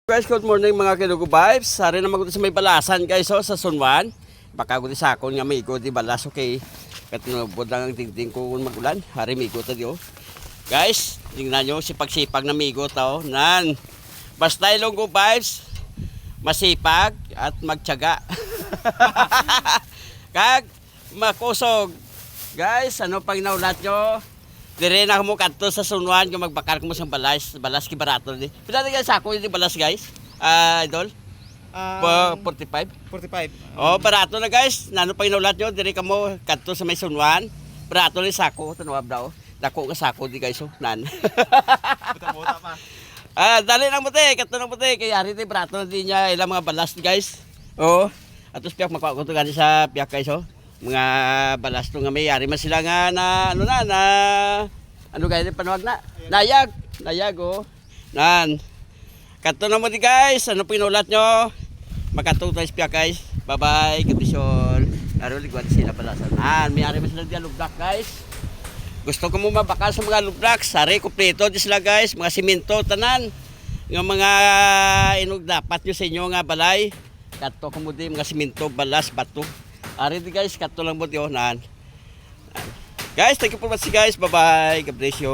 Guys, good morning mga Kinugo Vibes. Sari naman ko sa may balasan guys sa Sunwan. Baka ko di sakon nga may ikot di balas okay. Katnubod lang ang tingting ko magulan. Hari may ikot di oh. Guys, tingnan nyo sipag-sipag na may ikot oh. Nan. Basta Ilonggo Vibes masipag at magtiyaga. Kag makusog. Guys, ano pang naulat nyo? Dire na mo kadto sa Sunwan kung magbakar ko mo sa balas ki barato ni. Pila na guys ako di balas guys. Idol. 45. 45. Oh, barato na guys. Nano pa inulat nyo dire kamo kadto sa may Sunwan. Barato ni sako tanwab daw. Dako ka sako di guys oh. Nan. Buta-buta pa. Dali nang puti, kadto nang puti kay ari ti barato na di niya ilang mga balas guys. Oh. Atos piyak makuha ko to gani sa piyak guys oh. Mga balas to nga may yari man sila nga na ano guys panuwag na nayag oh nan kadto na mo di guys ano pinulat nyo makatutay spiya guys bye bye kondisyon aro ligwan sila balasan may yari man sila di lubdak guys gusto ko mo mabakal sa mga lubdak sari kompleto di sila guys mga simento tanan nga mga inog dapat nyo sa inyo nga balay kadto ko mo di mga simento balas bato. Ari di guys, kato lang mo diyonan. Guys, thank you for watching guys. Bye bye. God bless you.